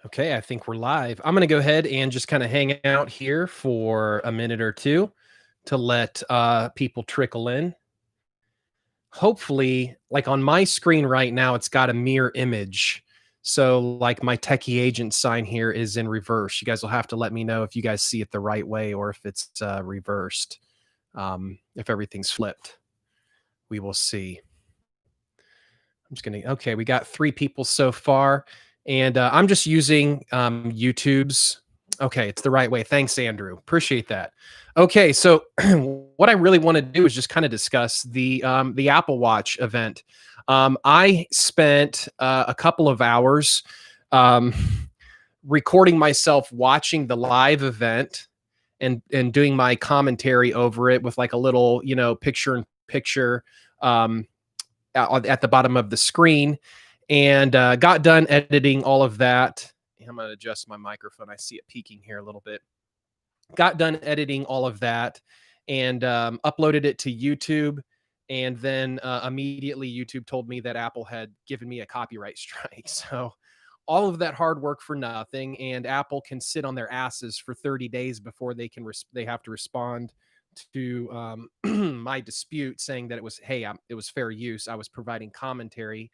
Okay, I think we're live. I'm going to go ahead and just kind of hang out here for a minute or two to let people trickle in. Hopefully, like on my screen right now, it's got a mirror image. So, like my techie agent sign here is in reverse. You guys will have to let me know if you guys see it the right way or if it's reversed. If everything's flipped, we will see. I'm just going to, okay, we got 3 people so far. And I'm just using YouTube's. Okay, it's the right way. Thanks, Andrew. Appreciate that. Okay, so what I really want to do is just kind of discuss the Apple Watch event. I spent a couple of hours um, recording myself watching the live event and doing my commentary over it with like a little, picture in picture um, at the bottom of the screen, and got done editing all of that. I'm going to adjust my microphone. I see it peaking here a little bit. Got done editing all of that and uploaded it to YouTube. And then immediately YouTube told me that Apple had given me a copyright strike. So all of that hard work for nothing. And Apple can sit on their asses for 30 days before they have to respond to my dispute, saying that it was, hey, it was fair use. I was providing commentary,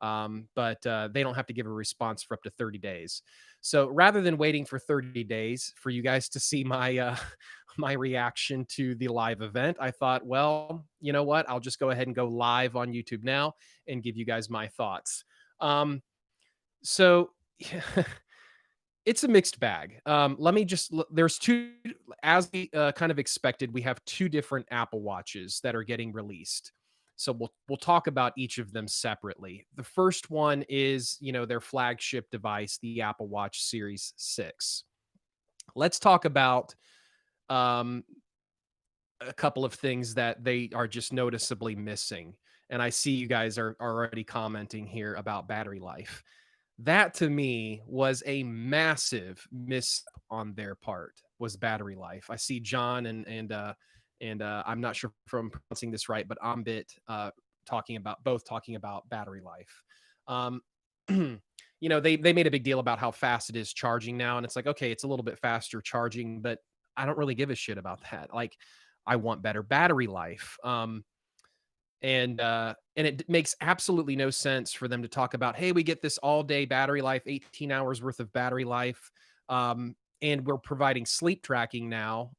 but they don't have to give a response for up to 30 days. So rather than waiting for 30 days for you guys to see my my reaction to the live event, I thought, well, you know what? I'll just go ahead and go live on YouTube now and give you guys my thoughts. So it's a mixed bag. Let me just there's two, as we kind of expected, we have 2 different Apple Watches that are getting released. So we'll talk about each of them separately. The first one is, their flagship device, the Apple Watch Series 6. Let's talk about um, a couple of things that they are just noticeably missing. And I see you guys are already commenting here about battery life. That to me was a massive miss on their part, was battery life. I see John and I'm not sure if I'm pronouncing this right, but Ambit talking about battery life. Um, they made a big deal about how fast it is charging now, and it's like, okay, it's a little bit faster charging, but I don't really give a shit about that. Like, I want better battery life. And it makes absolutely no sense for them to talk about, hey, we get this all day battery life, 18 hours worth of battery life, and we're providing sleep tracking now,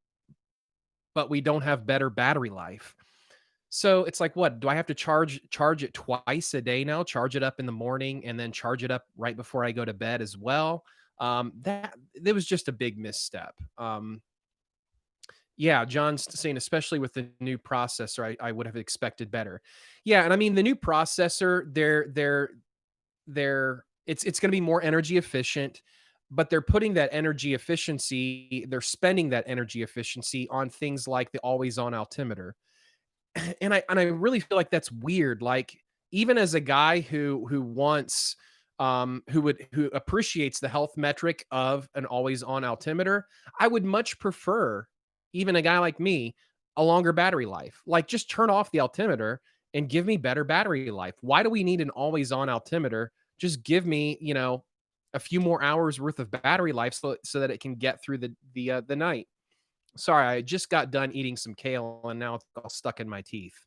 but we don't have better battery life. So it's like, what do I have to charge it twice a day now? Charge it up in the morning and then charge it up right before I go to bed as well. That It was just a big misstep. Yeah, John's saying, especially with the new processor, I would have expected better. Yeah, and I mean the new processor, they're it's going to be more energy efficient, but they're putting that energy efficiency, they're spending that energy efficiency on things like the always on altimeter. And I really feel like that's weird. Like, even as a guy who wants who appreciates the health metric of an always on altimeter, I would much prefer, even a guy like me, a longer battery life. Like, just turn off the altimeter and give me better battery life. Why do we need an always on altimeter? Just give me, a few more hours worth of battery life so that it can get through the night. Sorry, I just got done eating some kale and now it's all stuck in my teeth.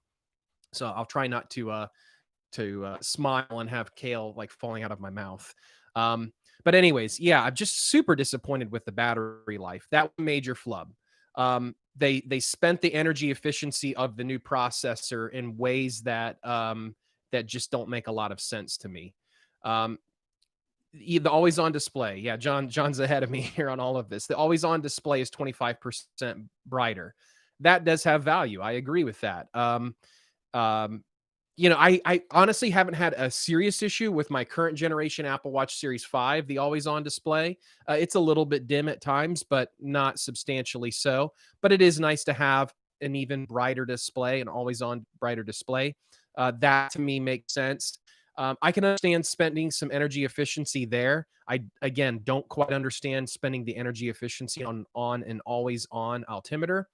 So I'll try not to smile and have kale like falling out of my mouth. But anyways, yeah, I'm just super disappointed with the battery life. That major flub. They spent the energy efficiency of the new processor in ways that just don't make a lot of sense to me. Um, the always on display. Yeah, John's ahead of me here on all of this. The always on display is 25% brighter. That does have value. I agree with that. Um, I honestly haven't had a serious issue with my current generation Apple Watch Series 5, the always on display. It's a little bit dim at times, but not substantially so. But it is nice to have an even brighter display, an always on brighter display. That to me makes sense. I can understand spending some energy efficiency there. I, again, don't quite understand spending the energy efficiency on an always on altimeter.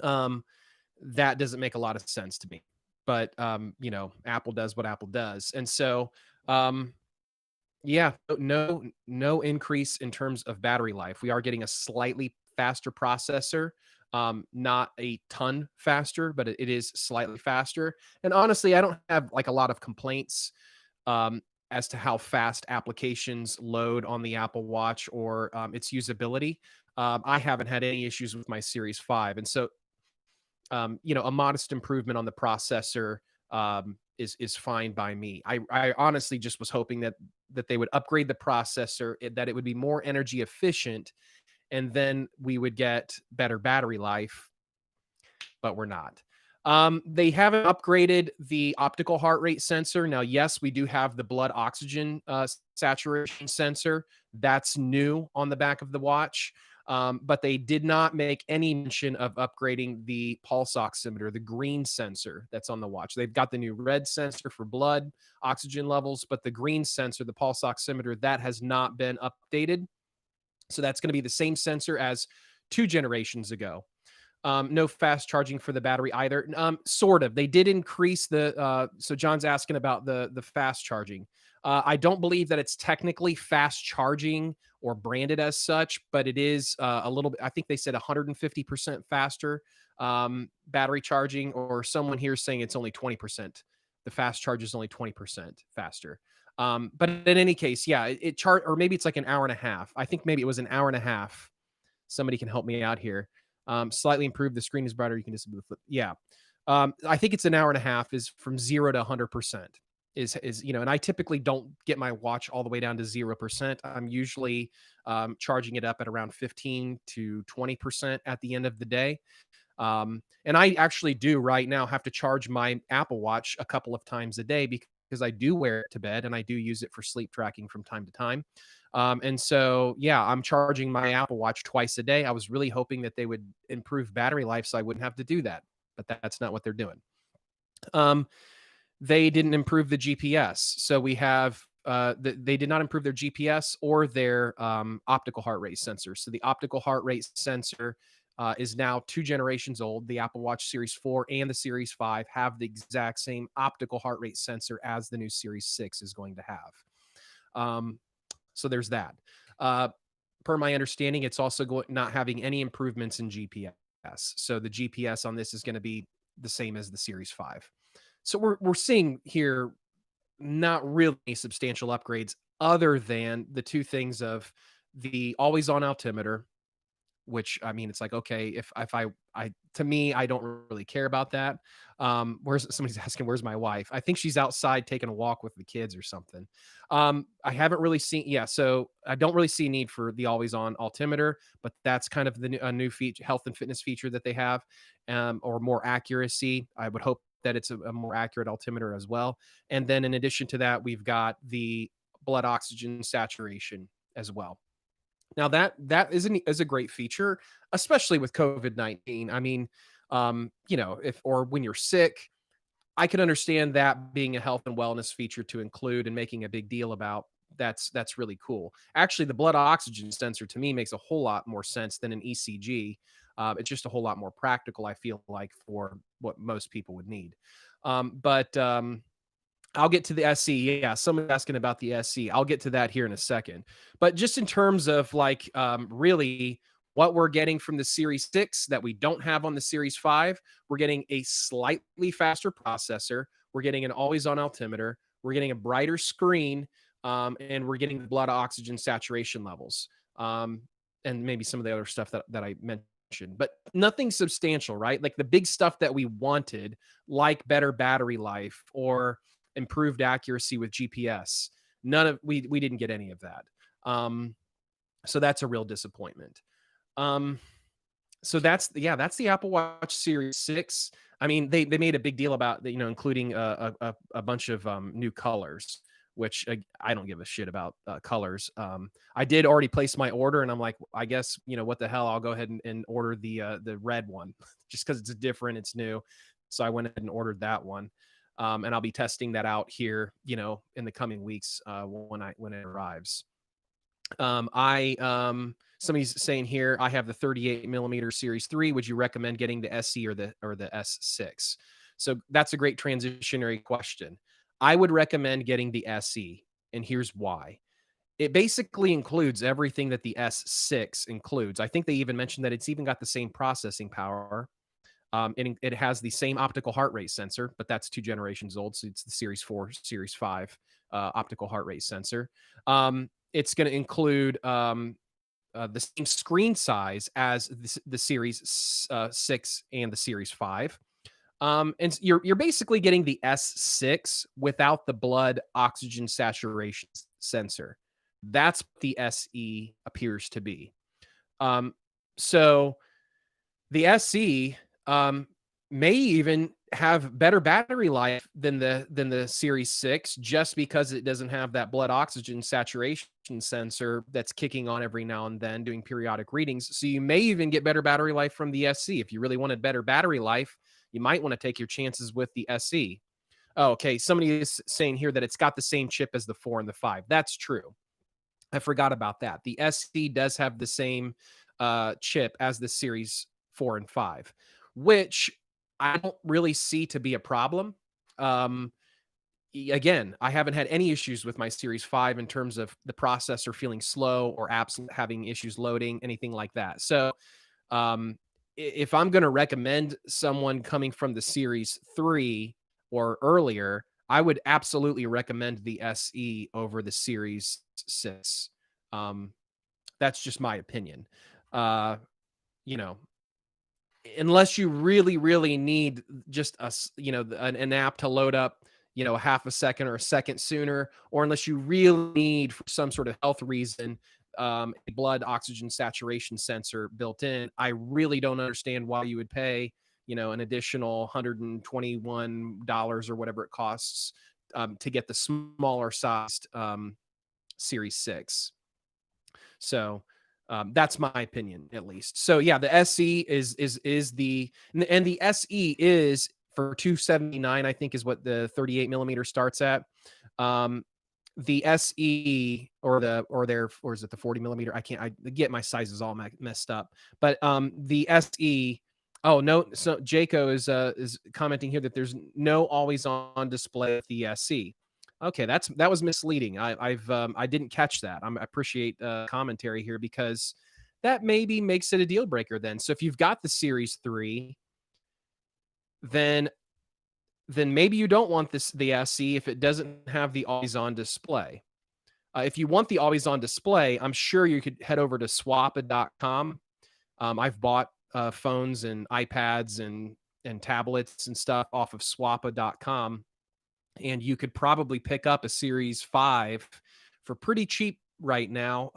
That doesn't make a lot of sense to me. But Apple does what Apple does, and so Yeah, no increase in terms of battery life. We are getting a slightly faster processor, not a ton faster, but it is slightly faster. And honestly, I don't have like a lot of complaints um, as to how fast applications load on the Apple Watch or its usability. I haven't had any issues with my Series 5. And so a modest improvement on the processor is fine by me. I honestly just was hoping that they would upgrade the processor, that it would be more energy efficient, and then we would get better battery life, but we're not. They haven't upgraded the optical heart rate sensor. Now, yes, we do have the blood oxygen saturation sensor. That's new on the back of the watch. But they did not make any mention of upgrading the pulse oximeter, the green sensor that's on the watch. They've got the new red sensor for blood oxygen levels, but the green sensor, the pulse oximeter, that has not been updated. So that's going to be the same sensor as 2 generations ago. No fast charging for the battery either. Sort of. They did increase the. So John's asking about the fast charging. I don't believe that it's technically fast charging or branded as such, but it is a little bit. I think they said 150% faster battery charging, or someone here saying it's only 20%. The fast charge is only 20% faster. But in any case, yeah, it chart, or maybe it's like an hour and a half. I think maybe it was an hour and a half. Somebody can help me out here. Slightly improved. The screen is brighter. You can disable the flip. Yeah. I think it's an hour and a half is from 0 to 100% and I typically don't get my watch all the way down to 0%. I'm usually charging it up at around 15 to 20% at the end of the day. And I actually do right now have to charge my Apple Watch a couple of times a day because I do wear it to bed and I do use it for sleep tracking from time to time. And so, yeah, I'm charging my Apple Watch twice a day. I was really hoping that they would improve battery life so I wouldn't have to do that, but that's not what they're doing. They didn't improve the GPS. So we have they did not improve their GPS or their optical heart rate sensor. So the optical heart rate sensor is now 2 generations old. The Apple Watch Series 4 and the Series 5 have the exact same optical heart rate sensor as the new Series 6 is going to have. So there's that. Per my understanding, it's also not having any improvements in GPS. So the GPS on this is going to be the same as the Series 5. So we're seeing here not really substantial upgrades other than the two things of the always on altimeter, which I mean, it's like, okay, if I to me, I don't really care about that. Where's somebody's asking, where's my wife? I think she's outside taking a walk with the kids or something. I haven't really seen, yeah, so I don't really see a need for the always on altimeter, but that's kind of a new feature, health and fitness feature that they have, or more accuracy. I would hope that it's a more accurate altimeter as well. And then in addition to that, we've got the blood oxygen saturation as well. Now that is a great feature, especially with COVID-19. I mean, if or when you're sick, I can understand that being a health and wellness feature to include and making a big deal about. That's really cool. Actually, the blood oxygen sensor to me makes a whole lot more sense than an ECG. It's just a whole lot more practical, I feel like, for what most people would need. But I'll get to the SE. Yeah, someone's asking about the SE. I'll get to that here in a second. But just in terms of like really what we're getting from the Series 6 that we don't have on the Series 5, we're getting a slightly faster processor. We're getting an always on altimeter. We're getting a brighter screen. And we're getting the blood oxygen saturation levels. And maybe some of the other stuff that I mentioned, but nothing substantial, right? Like the big stuff that we wanted, like better battery life or improved accuracy with GPS. We didn't get any of that. So that's a real disappointment. So that's the Apple Watch Series 6. I mean, they made a big deal about including a bunch of new colors, which I don't give a shit about colors. I did already place my order, and I'm like, I guess what the hell, I'll go ahead and order the red one just because it's different, it's new. So I went ahead and ordered that one. And I'll be testing that out here, in the coming weeks when it arrives. Somebody's saying here, I have the 38 millimeter Series 3. Would you recommend getting the SE or the S6? So that's a great transitionary question. I would recommend getting the SE, and here's why. it basically includes everything that the S6 includes. I think they even mentioned that it's even got the same processing power. It has the same optical heart rate sensor, but that's 2 generations old, so it's the Series 4, Series 5 optical heart rate sensor. It's going to include the same screen size as the Series 6 and the Series 5. And you're basically getting the S6 without the blood oxygen saturation sensor. That's what the SE appears to be. So the SE may even have better battery life than the Series 6, just because it doesn't have that blood oxygen saturation sensor that's kicking on every now and then doing periodic readings. So you may even get better battery life from the SE. If you really wanted better battery life, you might want to take your chances with the SE. Oh, okay. Somebody is saying here that it's got the same chip as the 4 and the 5. That's true. I forgot about that. The SE does have the same chip as the Series 4 and 5, which I don't really see to be a problem. Again, I haven't had any issues with my Series 5 in terms of the processor feeling slow or apps having issues loading, anything like that. So, if I'm going to recommend someone coming from the Series 3 or earlier, I would absolutely recommend the SE over the Series 6. That's just my opinion. You know, unless you really, really need just an app to load up, a half a second or a second sooner, or unless you really need, for some sort of health reason, a blood oxygen saturation sensor built in, I really don't understand why you would pay, an additional $121 or whatever it costs to get the smaller sized Series 6. So that's my opinion, at least. So yeah, the SE is the SE is for $279, I think, is what the 38 millimeter starts at. The SE or is it the 40 millimeter? I get my sizes all messed up. But the SE. Oh no! So Jaco is commenting here that there's no always on display with the SE. Okay, that was misleading. I didn't catch that. I appreciate commentary here, because that maybe makes it a deal breaker then. So if you've got the Series 3, then maybe you don't want the SE if it doesn't have the always on display. If you want the always on display, I'm sure you could head over to swappa.com. I've bought phones and iPads and tablets and stuff off of swappa.com. And you could probably pick up a Series 5 for pretty cheap right now.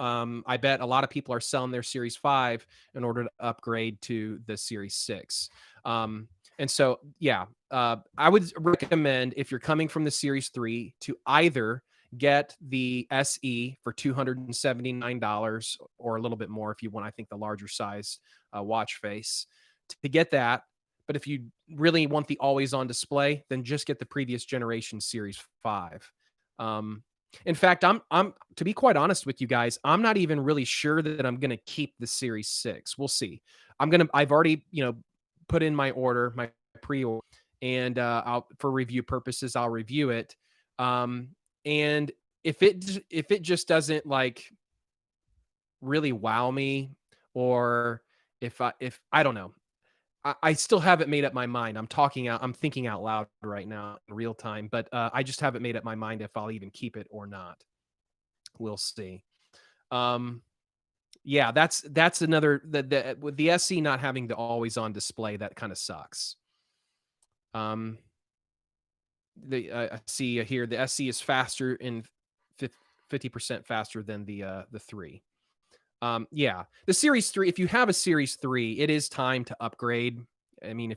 I bet a lot of people are selling their Series 5 in order to upgrade to the Series 6. And so, yeah, I would recommend, if you're coming from the Series 3, to either get the SE for $279 or a little bit more if you want, I think, the larger size watch face, to get that. But if you really want the always on display, then just get the previous generation Series 5. In fact, I'm to be quite honest with you guys, I'm not even really sure that I'm going to keep the Series 6. We'll see. I've already, put in my order, my pre-order, and for review purposes, I'll review it. And if it just doesn't like really wow me, or if I don't know, I still haven't made up my mind. I'm thinking out loud right now in real time, but I just haven't made up my mind if I'll even keep it or not. We'll see. Yeah, that's another, with the SE not having the always on display, that kind of sucks. I see here the SE is faster in 50% faster than the 3. Yeah, the Series 3, if you have a Series 3, it is time to upgrade. I mean,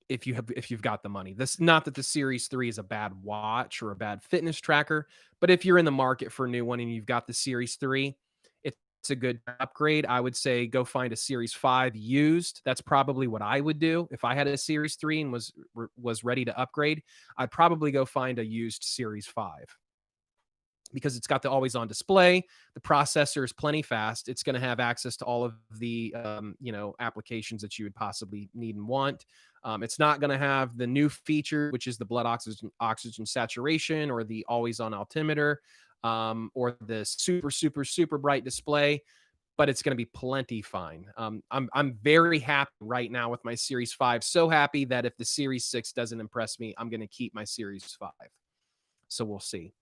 if you've got the money. This, not that the Series 3 is a bad watch or a bad fitness tracker, but if you're in the market for a new one and you've got the Series 3, it's a good upgrade. I would say go find a Series 5 used. That's probably what I would do if I had a Series 3 and was ready to upgrade. I'd probably go find a used Series 5. because it's got the always on display. The processor is plenty fast. It's going to have access to all of the applications that you would possibly need and want. It's not going to have the new feature, which is the blood oxygen saturation, or the always on altimeter, or the super bright display, but it's going to be plenty fine. I'm very happy right now with my Series 5. So happy that if the Series 6 doesn't impress me, I'm going to keep my Series 5. So we'll see.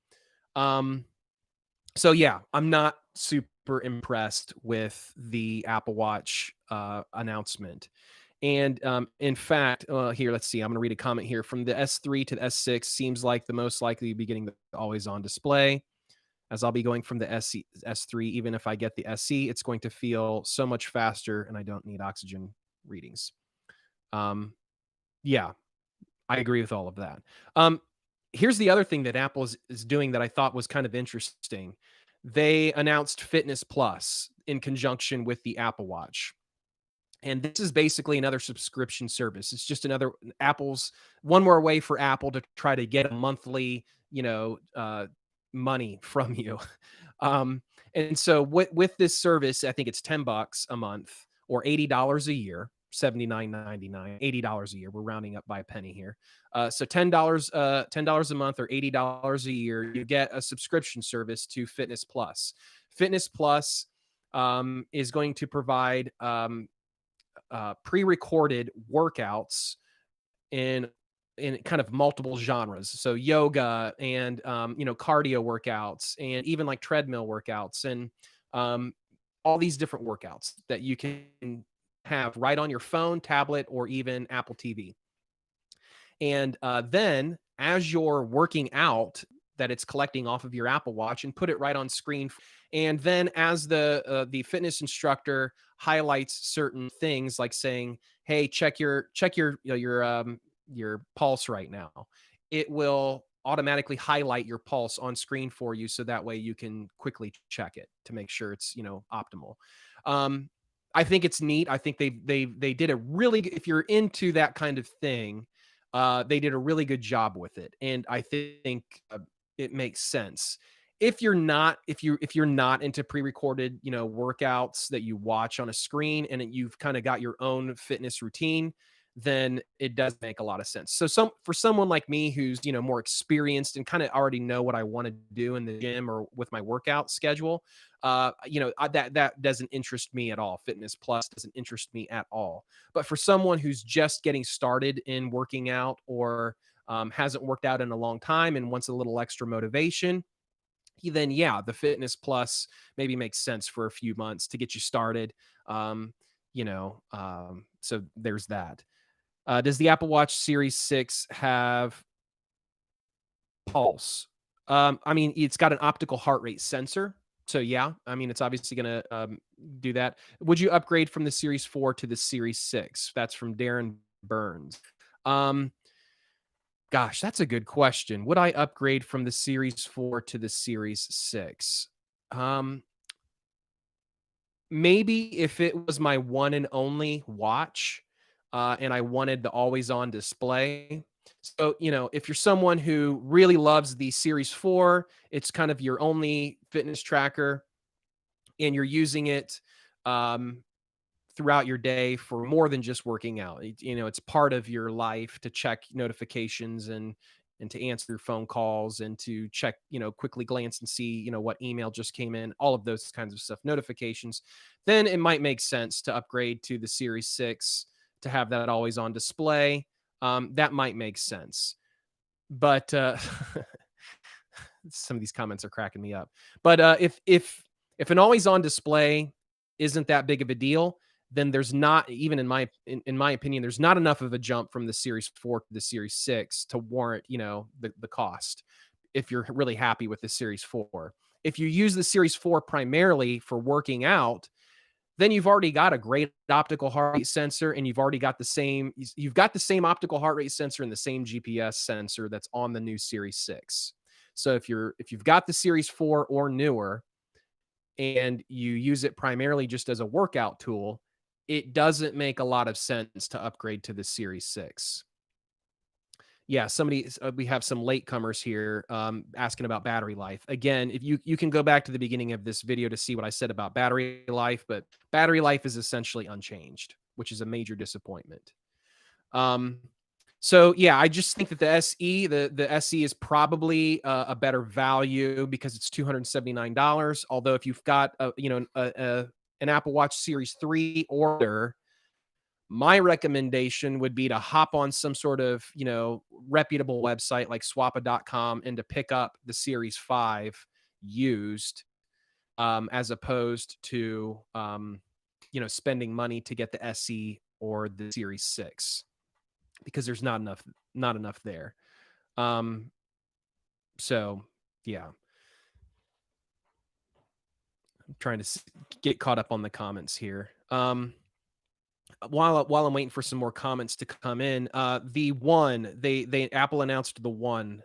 So yeah, I'm not super impressed with the Apple Watch announcement. And in fact, here, let's see. I'm going to read a comment here. From the S3 to the S6 seems like the most likely to be getting the always on display, as I'll be going from the S3. Even if I get the SE, it's going to feel so much faster, and I don't need oxygen readings. Yeah, I agree with all of that. Here's the other thing that Apple is doing that I thought was kind of interesting. They announced Fitness Plus in conjunction with the Apple Watch. And this is basically another subscription service. It's just another one more way for Apple to try to get a monthly, money from you. And so with this service, I think it's $10 a month or $80 a year, $79.99, $80 a year. We're rounding up by a penny here. So $10 a month or $80 a year, you get a subscription service to Fitness Plus. Fitness Plus is going to provide pre-recorded workouts in kind of multiple genres. So yoga and cardio workouts, and even like treadmill workouts, and all these different workouts that you can have right on your phone, tablet, or even Apple TV. And then as you're working out, that it's collecting off of your Apple Watch and put it right on screen. And then as the fitness instructor highlights certain things, like saying, "Hey, check your your pulse right now," it will automatically highlight your pulse on screen for you, so that way you can quickly check it to make sure it's optimal. I think it's neat. I think they did a really, if you're into that kind of thing, they did a really good job with it, and I think it makes sense. If you're not into pre-recorded, workouts that you watch on a screen, and you've kind of got your own fitness routine, then it does make a lot of sense. So for someone like me who's, more experienced and kind of already know what I want to do in the gym or with my workout schedule, that doesn't interest me at all. Fitness Plus doesn't interest me at all. But for someone who's just getting started in working out, or hasn't worked out in a long time and wants a little extra motivation, then yeah, the Fitness Plus maybe makes sense for a few months to get you started. So there's that. Does the Apple Watch Series 6 have pulse? I mean, it's got an optical heart rate sensor. So yeah, I mean, it's obviously going to do that. Would you upgrade from the Series 4 to the Series 6? That's from Darren Burns. Gosh, that's a good question. Would I upgrade from the Series 4 to the Series 6? Maybe if it was my one and only watch, and I wanted the always on display. So, if you're someone who really loves the Series 4, it's kind of your only fitness tracker, and you're using it throughout your day for more than just working out. It's part of your life to check notifications, and to answer phone calls, and to check, quickly glance and see, what email just came in, all of those kinds of stuff, notifications. Then it might make sense to upgrade to the Series 6 to have that always on display. That might make sense. But some of these comments are cracking me up. But if an always on display isn't that big of a deal, then there's not, even in my opinion, there's not enough of a jump from the Series 4 to the Series 6 to warrant, the cost, if you're really happy with the Series 4. If you use the Series 4 primarily for working out, then you've already got a great optical heart rate sensor, and you've got the same optical heart rate sensor and the same GPS sensor that's on the new Series 6. So if you've got the Series 4 or newer, and you use it primarily just as a workout tool, it doesn't make a lot of sense to upgrade to the Series 6. Yeah, we have some latecomers here asking about battery life. Again, if you can go back to the beginning of this video to see what I said about battery life, but battery life is essentially unchanged, which is a major disappointment. Um, so yeah, I just think that the SE is probably a better value because it's $279. Although if you've got an Apple Watch Series 3 order, my recommendation would be to hop on some sort of, reputable website like swappa.com and to pick up the Series 5 used, as opposed to, spending money to get the SE or the Series 6 because there's not enough there. Um, so yeah, I'm trying to get caught up on the comments here. While I'm waiting for some more comments to come in, the One, they Apple announced the One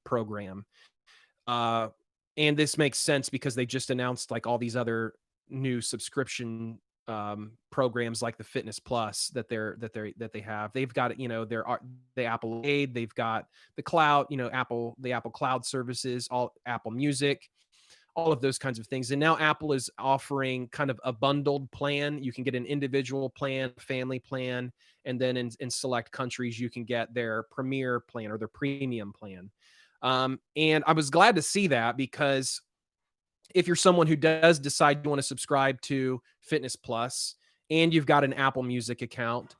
program. Uh, and this makes sense because they just announced like all these other new subscription programs like the Fitness Plus that they have. They've got, there are the Apple Aid, they've got the cloud, the Apple Cloud services, all Apple Music, all of those kinds of things. And now Apple is offering kind of a bundled plan. You can get an individual plan, family plan, and then in select countries, you can get their premier plan or their premium plan. And I was glad to see that because if you're someone who does decide you want to subscribe to Fitness Plus and you've got an Apple Music account,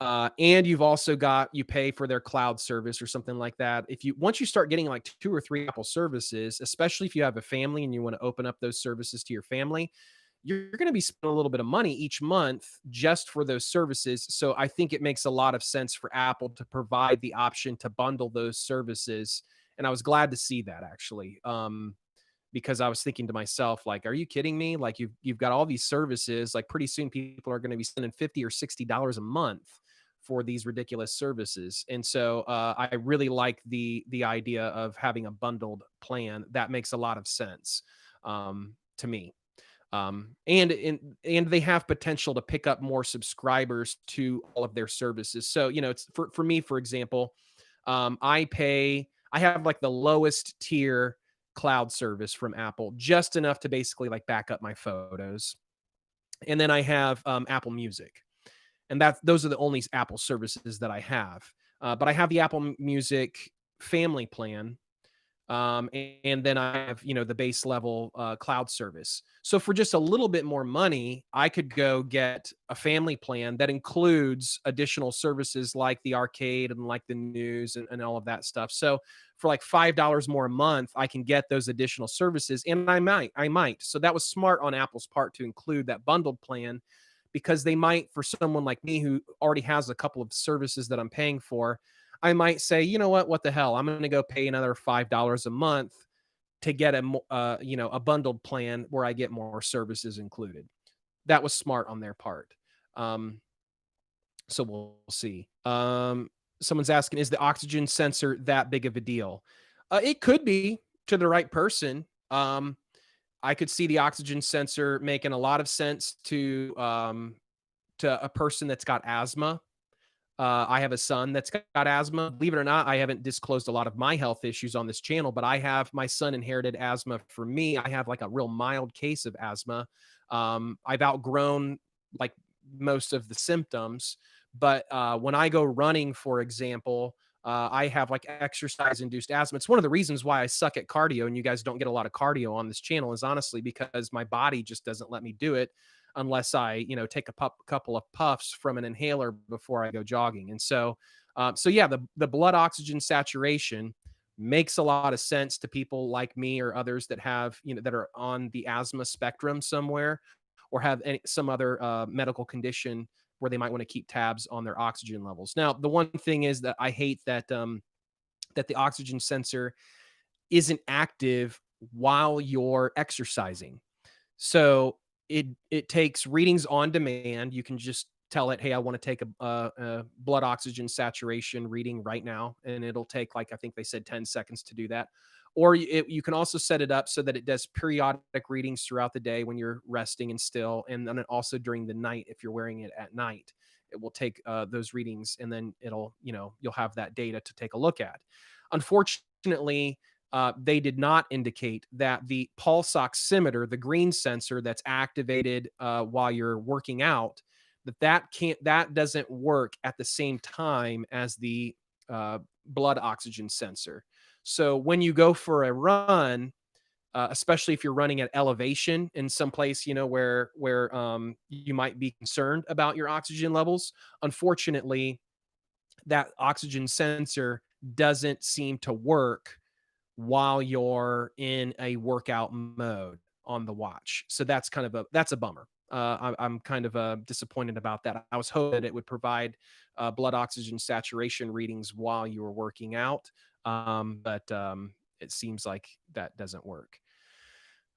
and you've also you pay for their cloud service or something like that. Once you start getting like 2 or 3 Apple services, especially if you have a family and you want to open up those services to your family, you're going to be spending a little bit of money each month just for those services. So I think it makes a lot of sense for Apple to provide the option to bundle those services. And I was glad to see that actually. Because I was thinking to myself, like, are you kidding me? Like you've got all these services, like pretty soon people are going to be spending $50 or $60 a month for these ridiculous services. And so I really like the idea of having a bundled plan. That makes a lot of sense to me. And they have potential to pick up more subscribers to all of their services. So, it's for me, for example, I have like the lowest tier cloud service from Apple, just enough to basically like back up my photos. And then I have Apple Music. And those are the only Apple services that I have. But I have the Apple Music family plan, and then I have, the base level cloud service. So for just a little bit more money, I could go get a family plan that includes additional services like the arcade and like the news and all of that stuff. So for like $5 more a month, I can get those additional services, and I might. So that was smart on Apple's part to include that bundled plan because they might, for someone like me who already has a couple of services that I'm paying for, I might say, you know what the hell? I'm going to go pay another $5 a month to get a bundled plan where I get more services included. That was smart on their part. So we'll see. Someone's asking, is the oxygen sensor that big of a deal? It could be to the right person. I could see the oxygen sensor making a lot of sense to a person that's got asthma. I have a son that's got asthma. Believe it or not, I haven't disclosed a lot of my health issues on this channel, but my son inherited asthma from me. I have like a real mild case of asthma. I've outgrown like most of the symptoms, but when I go running, for example, I have like exercise induced asthma. It's one of the reasons why I suck at cardio and you guys don't get a lot of cardio on this channel is honestly because my body just doesn't let me do it unless I, take a couple of puffs from an inhaler before I go jogging. And so yeah, the blood oxygen saturation makes a lot of sense to people like me or others that have, that are on the asthma spectrum somewhere or have some other medical condition where they might want to keep tabs on their oxygen levels. Now, the one thing is that I hate that that the oxygen sensor isn't active while you're exercising. So it takes readings on demand. You can just tell it, hey, I want to take a blood oxygen saturation reading right now, and it'll take like I think they said 10 seconds to do that. Or you can also set it up so that it does periodic readings throughout the day when you're resting and still, and then also during the night if you're wearing it at night. it will take those readings, and then it'll, you'll have that data to take a look at. Unfortunately, they did not indicate that the pulse oximeter, the green sensor that's activated while you're working out, that doesn't work at the same time as the blood oxygen sensor. So when you go for a run, especially if you're running at elevation in some place, where you might be concerned about your oxygen levels, unfortunately, that oxygen sensor doesn't seem to work while you're in a workout mode on the watch. So that's a bummer. I'm kind of disappointed about that. I was hoping that it would provide blood oxygen saturation readings while you were working out, but it seems like that doesn't work.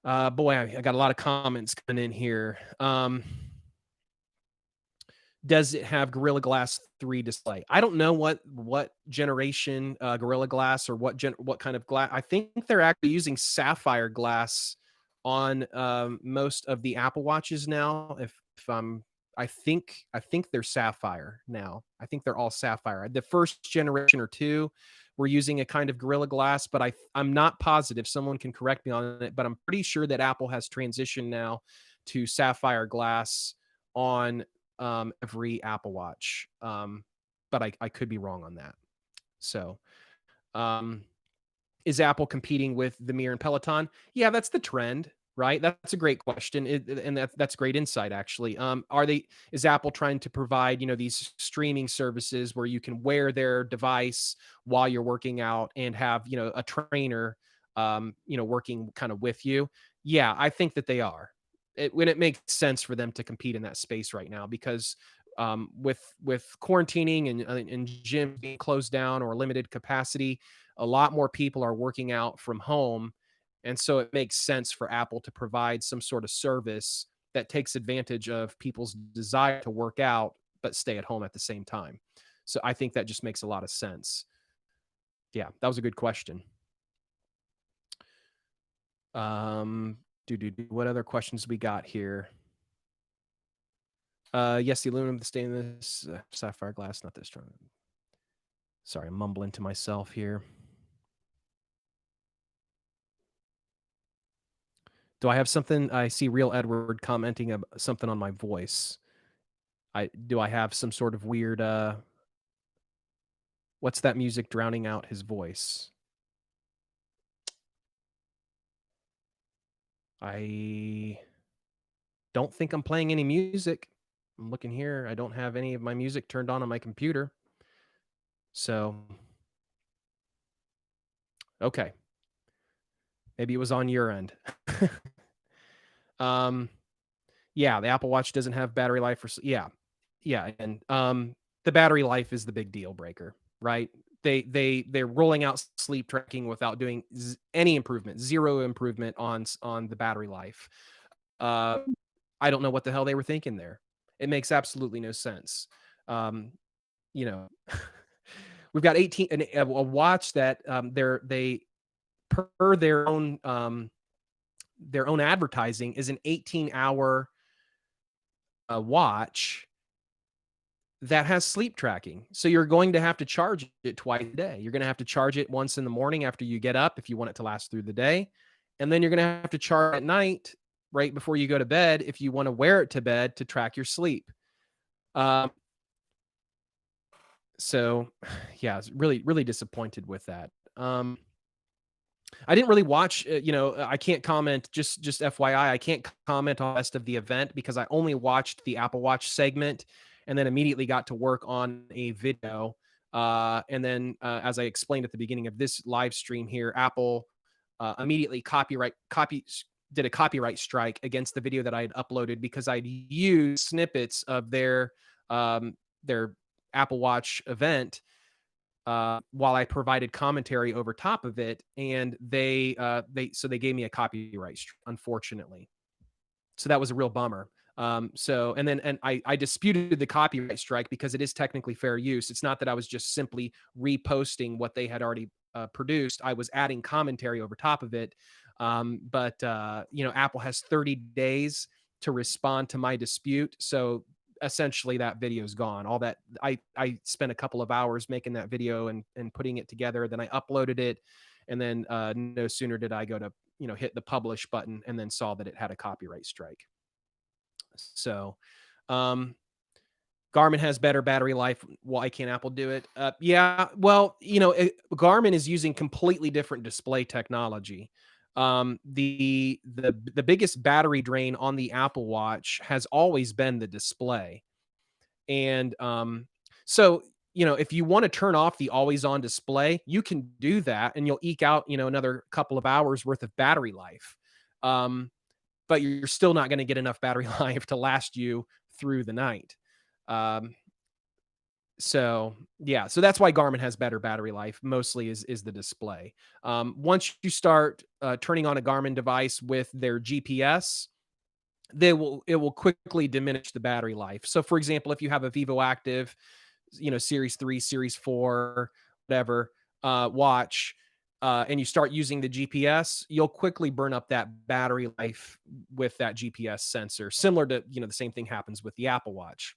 Boy, I got a lot of comments coming in here. Does it have Gorilla Glass 3 display? I don't know what generation Gorilla Glass, or what kind of glass. I think they're actually using sapphire glass on most of the Apple Watches now. If I'm, I think they're sapphire now. I think they're all sapphire. The first generation or two were using a kind of Gorilla Glass, but I'm not positive. Someone can correct me on it, but I'm pretty sure that Apple has transitioned now to sapphire glass on every Apple Watch. But I could be wrong on that. So, is Apple competing with the Mirror and Peloton? Yeah, that's the trend, right? That's a great question, and that's great insight, actually. Is Apple trying to provide, these streaming services where you can wear their device while you're working out and have, a trainer, working kind of with you? Yeah, I think that they are. When it makes sense for them to compete in that space right now, because with quarantining and gyms being closed down or limited capacity, a lot more people are working out from home, and so it makes sense for Apple to provide some sort of service that takes advantage of people's desire to work out but stay at home at the same time. So I think that just makes a lot of sense. Yeah, that was a good question. What other questions we got here? Yes, the aluminum, the stainless, sapphire glass, not this strong. Sorry, I'm mumbling to myself here. Do I have something? I see Real Edward commenting something on my voice. Do I have some sort of weird what's that music drowning out his voice? I don't think I'm playing any music. I'm looking here. I don't have any of my music turned on my computer. So, okay. Maybe it was on your end. Yeah, the Apple Watch doesn't have battery life for, yeah. And the battery life is the big deal breaker, right? They're rolling out sleep tracking without doing any improvement, zero improvement on the battery life. I don't know what the hell they were thinking there. It makes absolutely no sense. You know, we've got a watch that they per their own advertising is an 18-hour watch that has sleep tracking. So you're going to have to charge it twice a day. You're going to have to charge it once in the morning after you get up if you want it to last through the day. And then you're going to have to charge at night right before you go to bed if you want to wear it to bed to track your sleep. So yeah, I was really, really disappointed with that. I didn't really watch, I can't comment, just FYI, I can't comment on the rest of the event because I only watched the Apple Watch segment and then immediately got to work on a video. And then, as I explained at the beginning of this live stream here, Apple immediately did a copyright strike against the video that I had uploaded because I'd used snippets of their Apple Watch event while I provided commentary over top of it, and they gave me a copyright strike, unfortunately. So that was a real bummer. I disputed the copyright strike because it is technically fair use. It's not that I was just simply reposting what they had already produced. I was adding commentary over top of it. Apple has 30 days to respond to my dispute. So essentially that video's gone. All that I spent a couple of hours making that video and putting it together. Then I uploaded it, and then no sooner did I go to hit the publish button and then saw that it had a copyright strike. So, um, Garmin has better battery life. Why can't Apple do it? Yeah, well, Garmin is using completely different display technology. The biggest battery drain on the Apple Watch has always been the display, and so if you want to turn off the always on display, you can do that, and you'll eke out another couple of hours worth of battery life. Um, but you're still not going to get enough battery life to last you through the night. Um, so yeah, so that's why Garmin has better battery life. Mostly is the display. Once you start turning on a Garmin device with their GPS, it will quickly diminish the battery life. So for example, if you have a Vivoactive, Series 3, Series 4, whatever watch, and you start using the GPS, you'll quickly burn up that battery life with that GPS sensor. Similar to the same thing happens with the Apple Watch.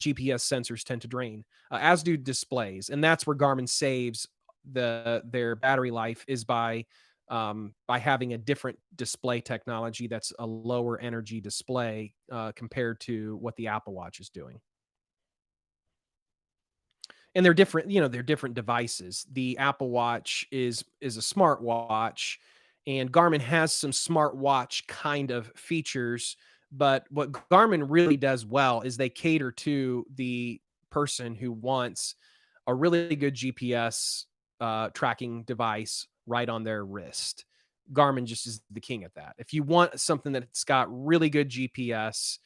GPS sensors tend to drain, as do displays, and that's where Garmin saves their battery life is by having a different display technology that's a lower energy display compared to what the Apple Watch is doing. And they're different, they're different devices. The Apple Watch is a smartwatch, and Garmin has some smartwatch kind of features, but what Garmin really does well is they cater to the person who wants a really good GPS tracking device right on their wrist. Garmin just is the king at that. If you want something that's got really good GPS,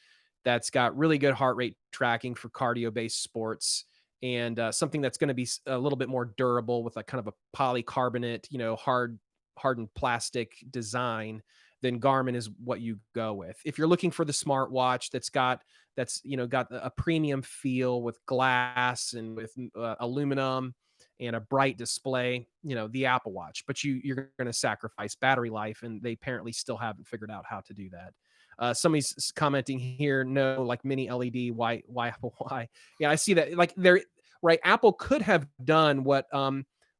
that's got really good heart rate tracking for cardio-based sports, and something that's going to be a little bit more durable with a kind of a polycarbonate, hardened plastic design, then Garmin is what you go with. If you're looking for the smartwatch that's got a premium feel with glass and with aluminum and a bright display, the Apple Watch, but you're going to sacrifice battery life, and they apparently still haven't figured out how to do that. Somebody's commenting here, no, like mini LED, why Apple, why? Yeah, I see that. Like right, Apple could have done what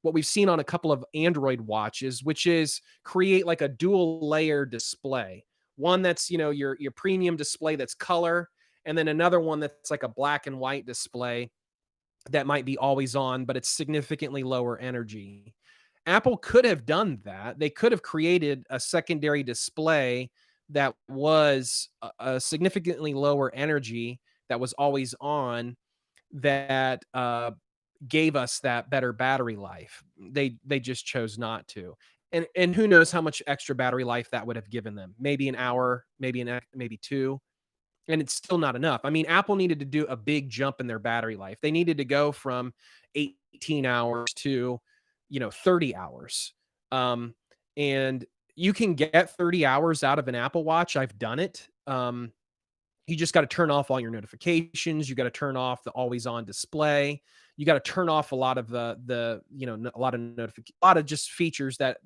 we've seen on a couple of Android watches, which is create like a dual layer display. One that's, your premium display that's color, and then another one that's like a black and white display that might be always on, but it's significantly lower energy. Apple could have done that. They could have created a secondary display that was a significantly lower energy, that was always on, that gave us that better battery life. They just chose not to. And who knows how much extra battery life that would have given them. Maybe an hour, maybe two, and it's still not enough. I mean, Apple needed to do a big jump in their battery life. They needed to go from 18 hours to 30 hours. And you can get 30 hours out of an Apple Watch. I've done it. You just got to turn off all your notifications. You got to turn off the always on display. You got to turn off a lot of a lot of just features that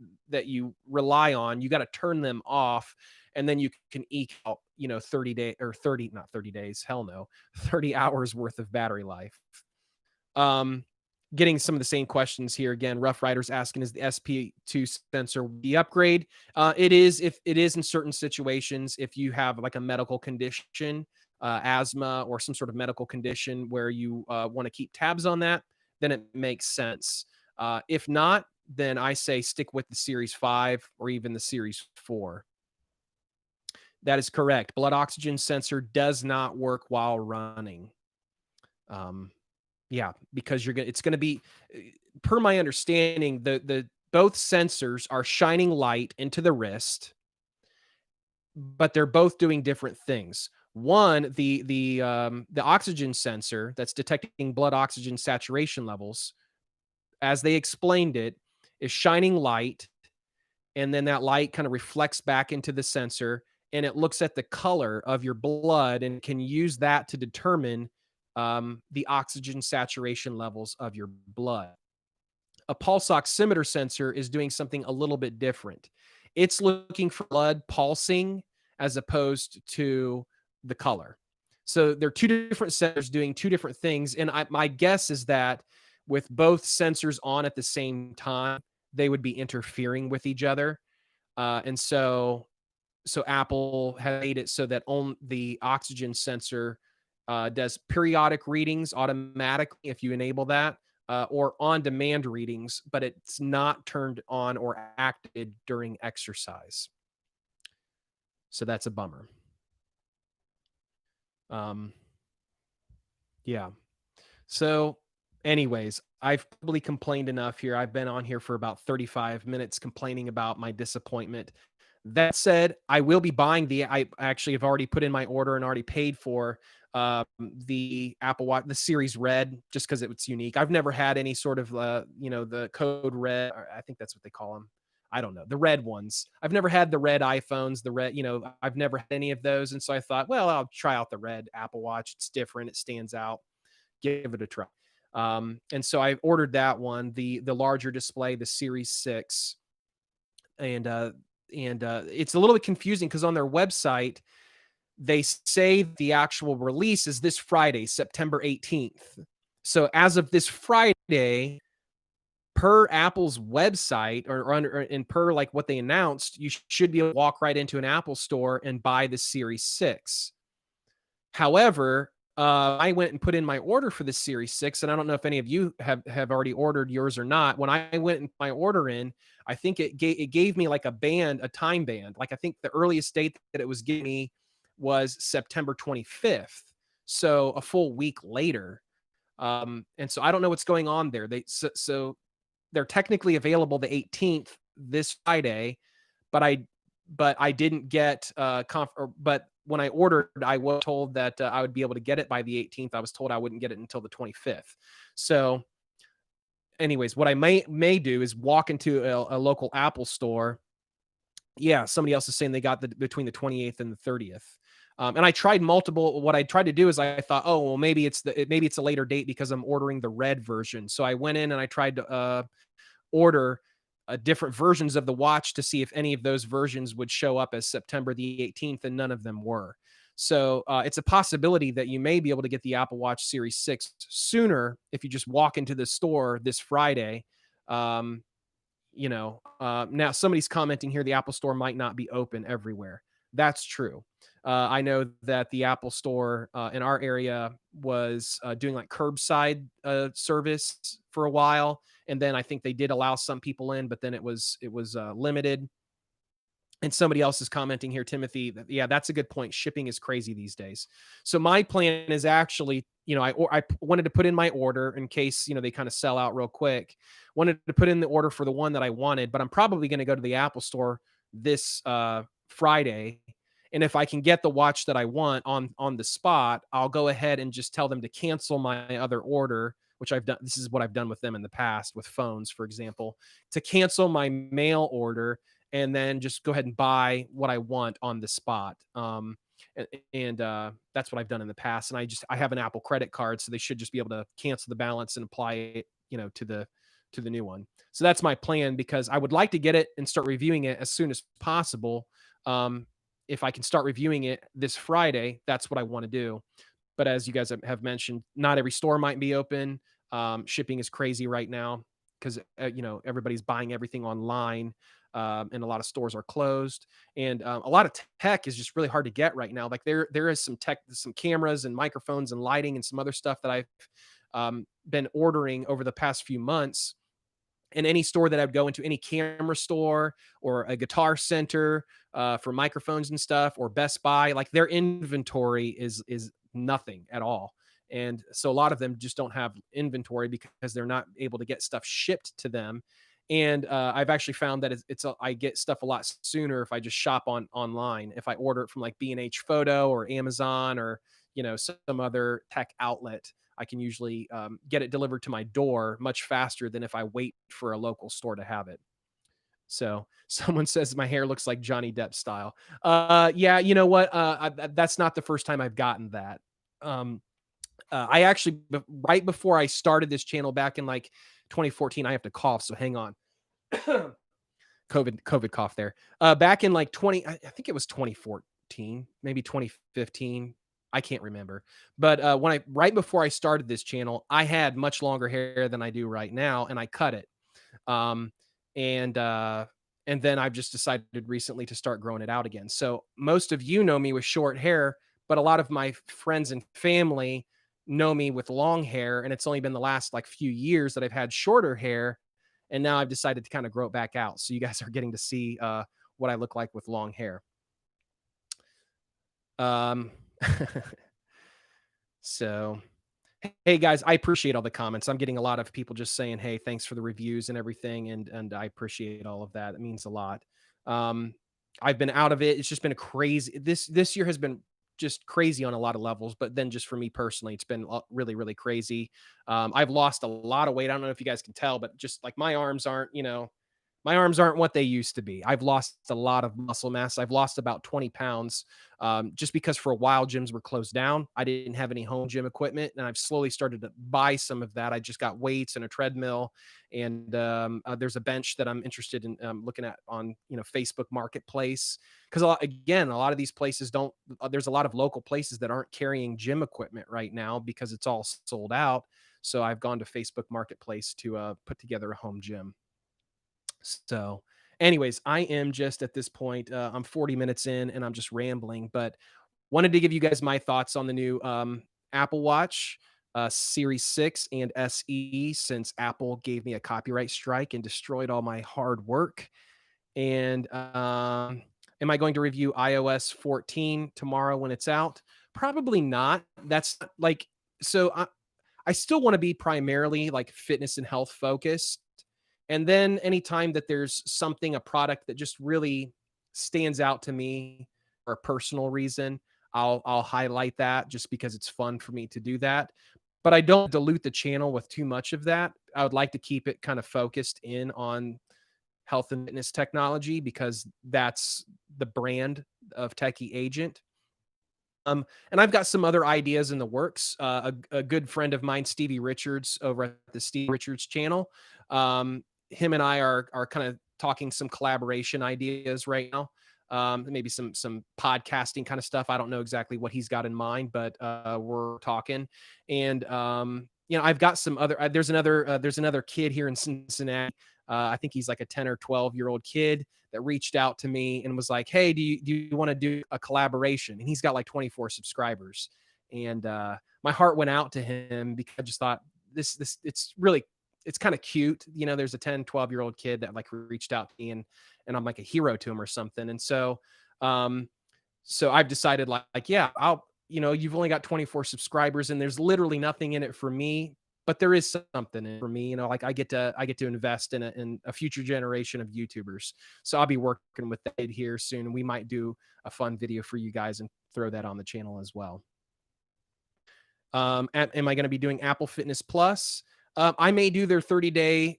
you rely on. You got to turn them off, and then you can eke out 30 days, hell no, 30 hours worth of battery life. Getting some of the same questions here again. Rough Riders asking, is the SP2 sensor the upgrade? It is, if it is in certain situations, if you have like a medical condition, asthma or some sort of medical condition where you want to keep tabs on that, then it makes sense. If not, then I say stick with the Series 5 or even the Series 4. That is correct. Blood oxygen sensor does not work while running. Yeah, because it's going to be, per my understanding, the both sensors are shining light into the wrist, but they're both doing different things. One, the oxygen sensor that's detecting blood oxygen saturation levels, as they explained it, is shining light, and then that light kind of reflects back into the sensor, and it looks at the color of your blood and can use that to determine the oxygen saturation levels of your blood. A pulse oximeter sensor is doing something a little bit different. It's looking for blood pulsing as opposed to the color. So they're two different sensors doing two different things. And my guess is that with both sensors on at the same time, they would be interfering with each other. And so Apple has made it so that on the oxygen sensor does periodic readings automatically if you enable that, or on-demand readings, but it's not turned on or activated during exercise. So that's a bummer. Um, yeah. So, anyways, I've probably complained enough here. I've been on here for about 35 minutes complaining about my disappointment. That said, I will be buying I actually have already put in my order and already paid for the Apple Watch, the Series Red, just because it's unique. I've never had any sort of, the Code Red, or I think that's what they call them. I don't know, the red ones. I've never had the red iPhones, I've never had any of those. And so I thought, well, I'll try out the red Apple Watch. It's different. It stands out. Give it a try. And so I ordered that one, the larger display, the Series 6. And it's a little bit confusing because on their website, they say the actual release is this Friday, September 18th. So as of this Friday, per Apple's website and per like what they announced, you should be able to walk right into an Apple store and buy the Series 6. However, I went and put in my order for the Series 6, and I don't know if any of you have already ordered yours or not. When I went and put my order in, I think it gave me like a time band. Like I think the earliest date that it was giving me was September 25th. So a full week later. And so I don't know what's going on there. So they're technically available the 18th this Friday, but I didn't get but when I ordered, I was told that I would be able to get it by the 18th. I was told I wouldn't get it until the 25th. So, anyways, what I may do is walk into a local Apple store. Yeah, somebody else is saying they got between the 28th and the 30th. And I tried multiple. What I tried to do is I thought, oh well, maybe it's a later date because I'm ordering the red version. So I went in and I tried to order different versions of the watch to see if any of those versions would show up as September the 18th, and none of them were. So it's a possibility that you may be able to get the Apple Watch Series 6 sooner if you just walk into the store this Friday. Now somebody's commenting here the Apple Store might not be open everywhere. That's true. I know that the Apple Store in our area was doing like curbside service for a while, and then I think they did allow some people in, but then it was limited. And somebody else is commenting here, Timothy, that, yeah, that's a good point. Shipping is crazy these days. So my plan is actually, I wanted to put in my order in case, they kind of sell out real quick. Wanted to put in the order for the one that I wanted, but I'm probably going to go to the Apple Store this Friday. And if I can get the watch that I want on the spot, I'll go ahead and just tell them to cancel my other order, which I've done. This is what I've done with them in the past with phones, for example, to cancel my mail order and then just go ahead and buy what I want on the spot. And that's what I've done in the past. And I have an Apple credit card, so they should just be able to cancel the balance and apply it, to the new one. So that's my plan, because I would like to get it and start reviewing it as soon as possible. If I can start reviewing it this Friday, that's what I want to do. But as you guys have mentioned, not every store might be open. Shipping is crazy right now because everybody's buying everything online. And a lot of stores are closed, and a lot of tech is just really hard to get right now. Like there is some tech, some cameras and microphones and lighting and some other stuff that I've been ordering over the past few months. And any store that I'd go into, any camera store or a guitar center for microphones and stuff, or Best Buy, like their inventory is nothing at all. And so a lot of them just don't have inventory because they're not able to get stuff shipped to them. And I've actually found that I get stuff a lot sooner if I just shop online. If I order it from like B&H Photo or Amazon or some other tech outlet, I can usually get it delivered to my door much faster than if I wait for a local store to have it. So someone says my hair looks like Johnny Depp style. Yeah, you know what? That's not the first time I've gotten that. I actually, right before I started this channel back in like 2014, I have to cough, so hang on. COVID cough there. Back in like I think it was 2014, maybe 2015. I can't remember. But right before I started this channel, I had much longer hair than I do right now, and I cut it. Um, and uh, and then I've just decided recently to start growing it out again. So most of you know me with short hair, but a lot of my friends and family know me with long hair, and it's only been the last like few years that I've had shorter hair, and now I've decided to kind of grow it back out. So you guys are getting to see what I look like with long hair. Um, so hey guys, I appreciate all the comments. I'm getting a lot of people just saying, "Hey, thanks for the reviews and everything," and I appreciate all of that. It means a lot. Um, I've been out of it. It's just been a crazy this year has been just crazy on a lot of levels, but then just for me personally, it's been really really crazy. I've lost a lot of weight. I don't know if you guys can tell, but just like my arms aren't what they used to be. I've lost a lot of muscle mass. I've lost about 20 pounds just because for a while gyms were closed down. I didn't have any home gym equipment, and I've slowly started to buy some of that. I just got weights and a treadmill, and there's a bench that I'm interested in looking at on Facebook Marketplace because again, a lot of these places don't. There's a lot of local places that aren't carrying gym equipment right now because it's all sold out. So I've gone to Facebook Marketplace to put together a home gym. So, anyways, I am just at this point, I'm 40 minutes in and I'm just rambling, but wanted to give you guys my thoughts on the new Apple Watch Series 6 and SE since Apple gave me a copyright strike and destroyed all my hard work. And am I going to review iOS 14 tomorrow when it's out? Probably not. That's like, so I still want to be primarily like fitness and health focused, and then anytime that there's something, a product that just really stands out to me for a personal reason, I'll highlight that just because it's fun for me to do that. But I don't dilute the channel with too much of that. I would like to keep it kind of focused in on health and fitness technology because that's the brand of Techie Agent. And I've got some other ideas in the works. A good friend of mine, Stevie Richards, over at the Steve Richards channel, him and I are kind of talking some collaboration ideas right now. Maybe some podcasting kind of stuff. I don't know exactly what he's got in mind, but we're talking. And I've got some other. There's another kid here in Cincinnati. I think he's like a 10 or 12-year-old kid that reached out to me and was like, "Hey, do you want to do a collaboration?" And he's got like 24 subscribers. And my heart went out to him because I just thought it's kind of cute. There's a 10, 12-year-old kid that like reached out to me and I'm like a hero to him or something. And so I've decided like yeah, you've only got 24 subscribers and there's literally nothing in it for me, but there is something in it for me. Like I get to invest in a future generation of YouTubers. So I'll be working with that here soon. And we might do a fun video for you guys and throw that on the channel as well. Am I going to be doing Apple Fitness Plus? I may do their 30-day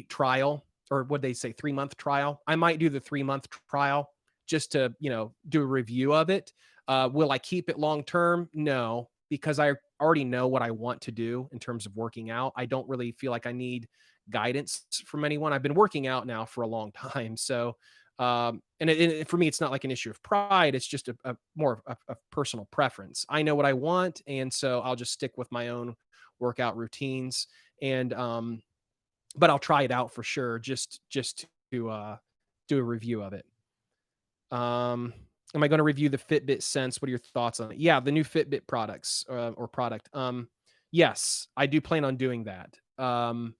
trial, or what they say, 3-month trial. I might do the 3-month trial just to, do a review of it. Will I keep it long term? No, because I already know what I want to do in terms of working out. I don't really feel like I need guidance from anyone. I've been working out now for a long time. So, and for me, it's not like an issue of pride. It's just a more of a personal preference. I know what I want. And so I'll just stick with my own workout routines. And, but I'll try it out for sure. Just to do a review of it. Am I going to review the Fitbit Sense? What are your thoughts on it? Yeah, the new Fitbit products or product. Yes, I do plan on doing that. I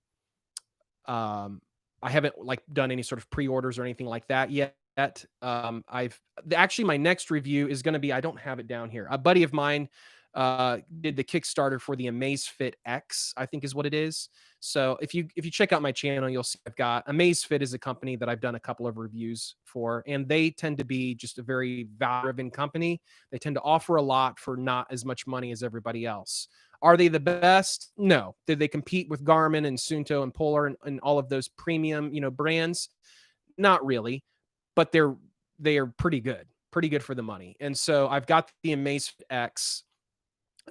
haven't like done any sort of pre-orders or anything like that yet. Actually my next review is going to be, I don't have it down here. A buddy of mine did the Kickstarter for the Amazfit X, I think is what it is. So if you check out my channel, you'll see I've got Amazfit is a company that I've done a couple of reviews for, and they tend to be just a very value-driven company. They tend to offer a lot for not as much money as everybody else. Are they the best? No. Did they compete with Garmin and Suunto and Polar and all of those premium, brands? Not really, but they are pretty good for the money. And so I've got the Amazfit X.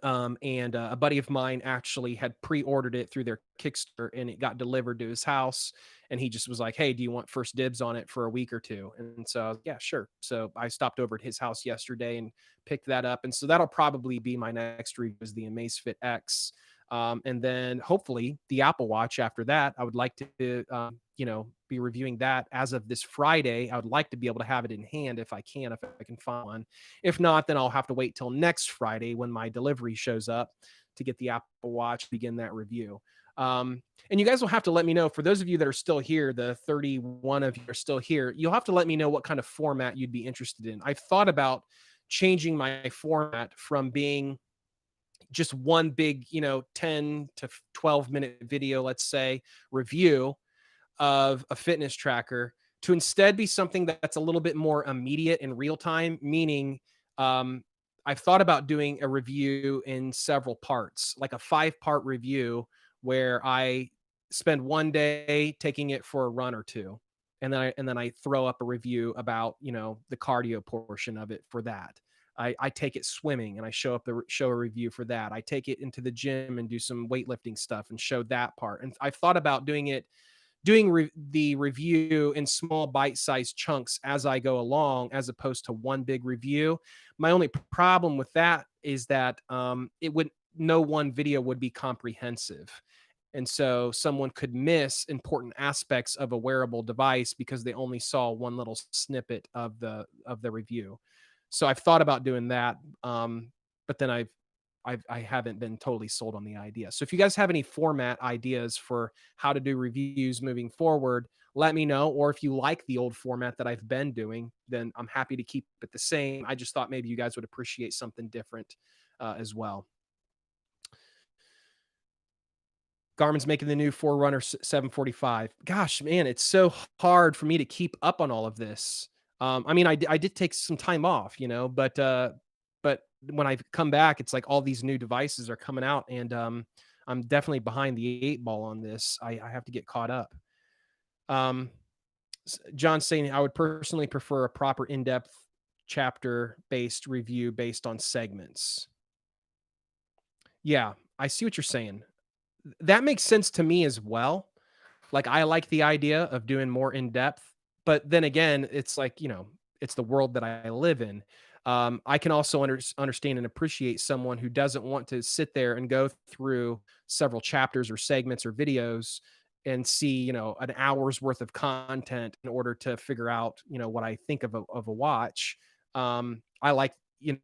And a buddy of mine actually had pre-ordered it through their Kickstarter, and it got delivered to his house. And he just was like, "Hey, do you want first dibs on it for a week or two?" And so, I was, yeah, sure. So I stopped over at his house yesterday and picked that up. And so that'll probably be my next review is the Amazfit X. And then hopefully the Apple Watch after that. I would like to, be reviewing that as of this Friday. I would like to be able to have it in hand if I can, if I can find one. If not, then I'll have to wait till next Friday when my delivery shows up to get the Apple Watch, begin that review. And you guys will have to let me know, for those of you that are still here, the 31 of you are still here, you'll have to let me know what kind of format you'd be interested in. I've thought about changing my format from being just one big, 10 to 12-minute video, let's say, review of a fitness tracker to instead be something that's a little bit more immediate and real time, meaning um, I've thought about doing a review in several parts, like a 5-part review where I spend one day taking it for a run or two. And then I throw up a review about, the cardio portion of it for that. I take it swimming and I show a review for that. I take it into the gym and do some weightlifting stuff and show that part. And I've thought about doing the review in small bite-sized chunks as I go along, as opposed to one big review. My only problem with that is that it would no one video would be comprehensive. And so someone could miss important aspects of a wearable device because they only saw one little snippet of the review. So I've thought about doing that, but then I haven't been totally sold on the idea. So if you guys have any format ideas for how to do reviews moving forward, let me know. Or if you like the old format that I've been doing, then I'm happy to keep it the same. I just thought maybe you guys would appreciate something different as well. Garmin's making the new Forerunner 745. Gosh, man, it's so hard for me to keep up on all of this. I mean, I did take some time off, but when I come back, it's like all these new devices are coming out, and I'm definitely behind the 8 ball on this. I have to get caught up. Um, John's saying I would personally prefer a proper in-depth chapter-based review based on segments. Yeah, I see what you're saying. That makes sense to me as well. Like, I like the idea of doing more in depth, but then again, it's like, it's the world that I live in. I can also understand and appreciate someone who doesn't want to sit there and go through several chapters or segments or videos and see, an hour's worth of content in order to figure out, what I think of a watch. I like,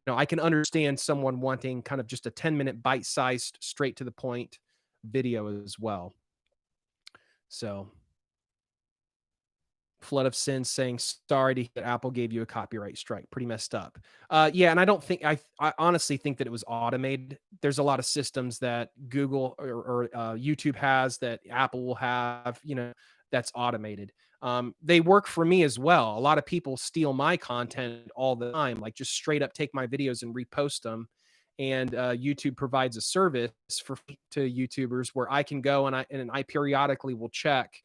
I can understand someone wanting kind of just a 10-minute bite-sized, straight to the point video as well. So, Flood of Sin saying, "Sorry to hear that Apple gave you a copyright strike. Pretty messed up." Yeah, and I don't think I honestly think that it was automated. There's a lot of systems that Google or YouTube has that Apple will have, that's automated. They work for me as well. A lot of people steal my content all the time, like just straight up take my videos and repost them. And YouTube provides a service to YouTubers where I can go and I periodically will check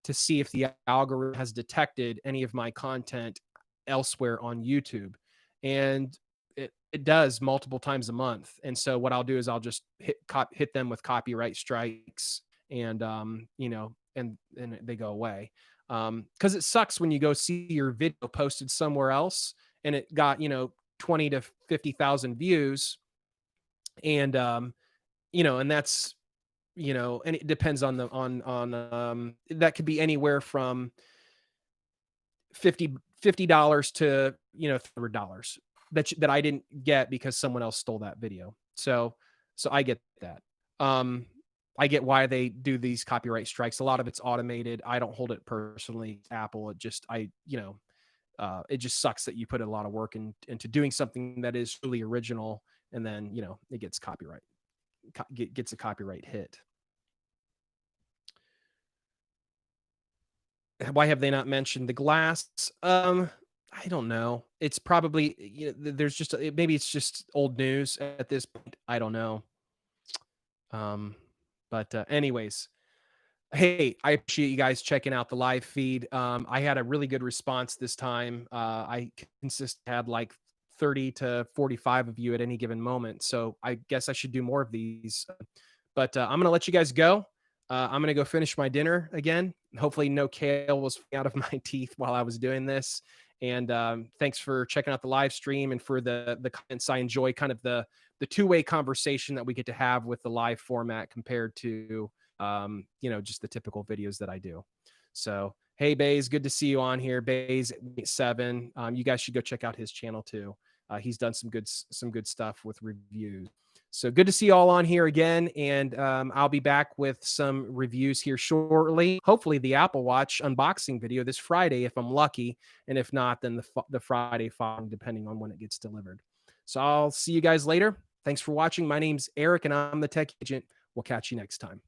to see if the algorithm has detected any of my content elsewhere on YouTube. And it does multiple times a month. And so what I'll do is I'll just hit them with copyright strikes, and and they go away. Because it sucks when you go see your video posted somewhere else and it got 20 to 50,000 views, and and that's and it depends on that could be anywhere from 50 dollars to $100 that I didn't get because someone else stole that video. So I get that. I get why they do these copyright strikes. A lot of it's automated. I don't hold it personally. Apple, it just sucks that you put a lot of work into doing something that is truly original, and then it gets gets a copyright hit. Why have they not mentioned the glass? I don't know. It's probably there's just maybe it's just old news at this point. I don't know. But anyways, hey, I appreciate you guys checking out the live feed. I had a really good response this time. I had like 30 to 45 of you at any given moment. So I guess I should do more of these. But I'm going to let you guys go. I'm going to go finish my dinner again. Hopefully no kale was out of my teeth while I was doing this. And thanks for checking out the live stream and for the comments. I enjoy kind of the two-way conversation that we get to have with the live format compared to, just the typical videos that I do. So, hey, Bays, good to see you on here. Bays 7. You guys should go check out his channel too. He's done some good stuff with reviews. So good to see you all on here again. And I'll be back with some reviews here shortly. Hopefully the Apple Watch unboxing video this Friday, if I'm lucky. And if not, then the Friday following, depending on when it gets delivered. So I'll see you guys later. Thanks for watching. My name's Eric, and I'm the Tech Agent. We'll catch you next time.